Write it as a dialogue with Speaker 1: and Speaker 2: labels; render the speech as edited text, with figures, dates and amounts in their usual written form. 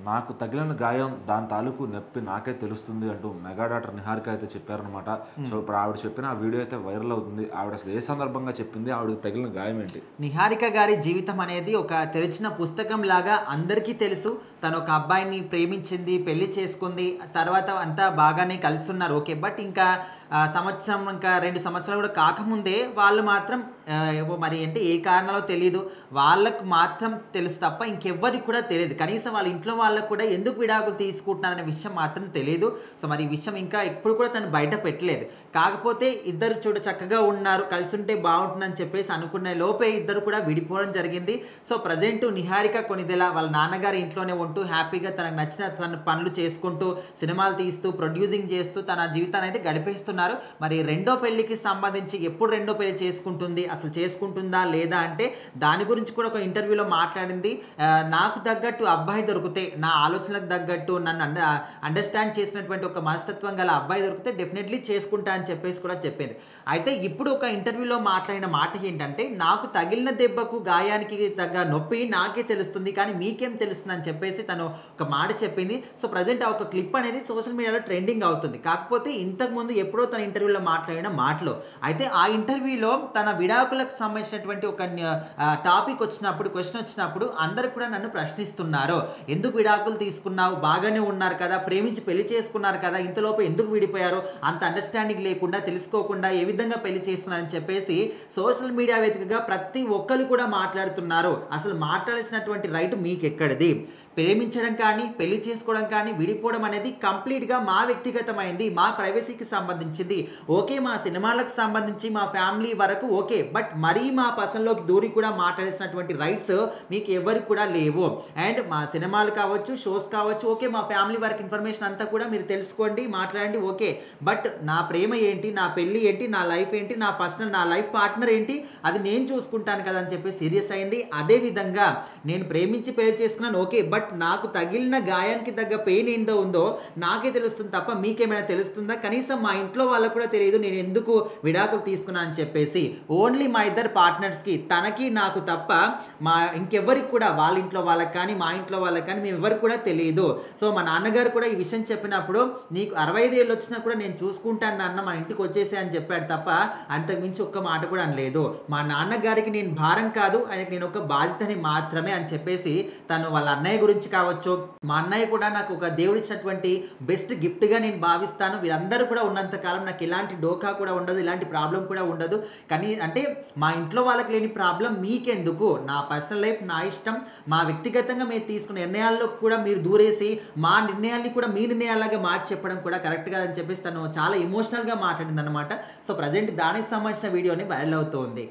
Speaker 1: నాకు తగిలిన గాయం దాని తాలూకు నొప్పి నాకే తెలుస్తుంది అంటూ మెగా డాక్టర్ నిహారిక అయితే చెప్పారనమాట. సో ఇప్పుడు ఆవిడ చెప్పిన ఆ వీడియో అయితే వైరల్ అవుతుంది. ఆవిడ అసలు ఏ సందర్భంగా చెప్పింది, ఆవిడకి తగిలిన గాయం ఏంటి?
Speaker 2: నిహారిక గారి జీవితం అనేది ఒక తెరిచిన పుస్తకం లాగా అందరికీ తెలుసు. తను ఒక అబ్బాయిని ప్రేమించింది, పెళ్లి చేసుకుంది, తర్వాత అంతా బాగానే కలుస్తున్నారు, ఓకే. బట్ ఇంకా సంవత్సరం ఇంకా 2 సంవత్సరాలు కూడా కాకముందే వాళ్ళు మాత్రం ఏవో మరి అంటే ఏ కారణాలో తెలియదు, వాళ్ళకు మాత్రం తెలుసు తప్ప ఇంకెవ్వరికి కూడా తెలియదు. కనీసం వాళ్ళ ఇంట్లో వాళ్ళకు కూడా ఎందుకు విడాకులు తీసుకుంటున్నారనే విషయం మాత్రం తెలియదు. సో మరి ఈ విషయం ఇంకా ఎప్పుడు కూడా తను బయట పెట్టలేదు. కాకపోతే ఇద్దరు చూడ చక్కగా ఉన్నారు, కలిసి ఉంటే బాగుంటుందని చెప్పేసి అనుకునే లోపే ఇద్దరు కూడా విడిపోవడం జరిగింది. సో ప్రజెంట్ నిహారిక కొనిదెల వాళ్ళ నాన్నగారి ఇంట్లోనే ఉంటూ హ్యాపీగా తనకు నచ్చిన పనులు చేసుకుంటూ, సినిమాలు తీస్తూ, ప్రొడ్యూసింగ్ చేస్తూ తన జీవితాన్ని అయితే గడిపేస్తున్నారు. మరి రెండో పెళ్లికి సంబంధించి ఎప్పుడు రెండో పెళ్లి చేసుకుంటుంది, అసలు చేసుకుంటుందా లేదా అంటే దాని గురించి కూడా ఒక ఇంటర్వ్యూలో మాట్లాడింది. నాకు తగ్గట్టు అబ్బాయి దొరికితే, నా ఆలోచనలకు తగ్గట్టు నన్ను అండర్స్టాండ్ చేసినటువంటి ఒక మనస్తత్వం గల అబ్బాయి దొరికితే డెఫినెట్లీ చేసుకుంటా అని చెప్పేసి కూడా చెప్పింది. అయితే ఇప్పుడు ఒక ఇంటర్వ్యూలో మాట్లాడిన మాట ఏంటంటే, నాకు తగిలిన దెబ్బకు గాయానికి తగ్గ నొప్పి నాకే తెలుస్తుంది, కానీ మీకేం తెలుస్తుంది అని చెప్పేసి తను ఒక మాట చెప్పింది. సో ప్రజెంట్ ఆ ఒక క్లిప్ అనేది సోషల్ మీడియాలో ట్రెండింగ్ అవుతుంది. కాకపోతే ఇంతకుముందు ఎప్పుడో తన ఇంటర్వ్యూలో మాట్లాడిన మాటలు. అయితే ఆ ఇంటర్వ్యూలో తన విడాకులకు సంబంధించినటువంటి ఒక టాపిక్ వచ్చినప్పుడు, క్వశ్చన్ వచ్చినప్పుడు అందరూ కూడా నన్ను ప్రశ్నిస్తున్నారు. ఎందుకు విడాకులు తీసుకున్నావు, బాగానే ఉన్నారు కదా, ప్రేమించి పెళ్లి చేసుకున్నారు కదా, ఇంతలోపు ఎందుకు విడిపోయారు, అంత అండర్స్టాండింగ్ లేకుండా, తెలుసుకోకుండా ఏ విధంగా పెళ్లి చేస్తున్నారని చెప్పేసి సోషల్ మీడియా వేదికగా ప్రతి ఒక్కరు కూడా మాట్లాడుతున్నారు. అసలు మాట్లాడాల్సినటువంటి రైట్ మీకు ఎక్కడిది? ప్రేమించడం కానీ, పెళ్లి చేసుకోవడం కానీ, విడిపోవడం అనేది కంప్లీట్గా మా వ్యక్తిగతమైంది, మా ప్రైవసీకి సంబంధించింది, ఓకే. మా సినిమాలకు సంబంధించి మా ఫ్యామిలీ వరకు ఓకే. బట్ మరీ మా పర్సనల్లోకి దూరి కూడా మాట్లాడాల్సినటువంటి రైట్స్ మీకు ఎవరికి కూడా లేవు. అండ్ మా సినిమాలు కావచ్చు, షోస్ కావచ్చు, ఓకే. మా ఫ్యామిలీ వరకు ఇన్ఫర్మేషన్ అంతా కూడా మీరు తెలుసుకోండి, మాట్లాడండి, ఓకే. బట్ నా ప్రేమ ఏంటి, నా పెళ్ళి ఏంటి, నా లైఫ్ ఏంటి, నా పర్సనల్, నా లైఫ్ పార్ట్నర్ ఏంటి, అది నేను చూసుకుంటాను కదా అని చెప్పి సీరియస్ అయింది. అదేవిధంగా నేను ప్రేమించి పెళ్లి చేసుకున్నాను, ఓకే. బట్ నాకు తగిలిన గాయానికి తగ్గ పెయిన్ ఏందో ఉందో నాకే తెలుస్తుంది తప్ప మీకేమైనా తెలుస్తుందా? కనీసం మా ఇంట్లో వాళ్ళకు కూడా తెలియదు నేను ఎందుకు విడాకులు తీసుకున్నాను అని చెప్పేసి. ఓన్లీ మా ఇద్దరు పార్ట్నర్స్కి, తనకి నాకు తప్ప మా ఇంకెవ్వరికి కూడా, వాళ్ళ ఇంట్లో వాళ్ళకి కానీ, మా ఇంట్లో వాళ్ళకి కానీ మేము ఎవరికి కూడా తెలియదు. సో మా నాన్నగారు కూడా ఈ విషయం చెప్పినప్పుడు, నీకు 65 ఏళ్ళు వచ్చినా కూడా నేను చూసుకుంటాను నాన్న, మన ఇంటికి వచ్చేసే అని చెప్పాడు తప్ప అంతకుమించి ఒక్క మాట కూడా అనలేదు. మా నాన్నగారికి నేను భారం కాదు, ఆయనకి నేను ఒక బాధ్యతని మాత్రమే అని చెప్పేసి తను వాళ్ళ అన్నయ్య గురించి కావచ్చు, మా అన్నయ్య కూడా నాకు ఒక దేవుడిచ్చినటువంటి బెస్ట్ గిఫ్ట్గా నేను భావిస్తాను, వీళ్ళందరూ కూడా ఉన్నంత కాలం నాకు ఎలాంటి డోకా కూడా ఉండదు, ఇలాంటి ప్రాబ్లం కూడా ఉండదు. కానీ అంటే మా ఇంట్లో వాళ్ళకి లేని ప్రాబ్లం మీకెందుకు? నా పర్సనల్ లైఫ్ నా ఇష్టం, మా వ్యక్తిగతంగా మీరు తీసుకున్న నిర్ణయాల్లో కూడా మీరు దూరేసి మా నిర్ణయాల్ని కూడా మీ నిర్ణయాలాగా మార్చి చెప్పడం కూడా కరెక్ట్ కాదని చెప్పేసి తను చాలా ఎమోషనల్గా మాట్లాడింది అనమాట. సో ప్రజెంట్ దానికి సంబంధించిన వీడియోని వైరల్ అవుతుంది.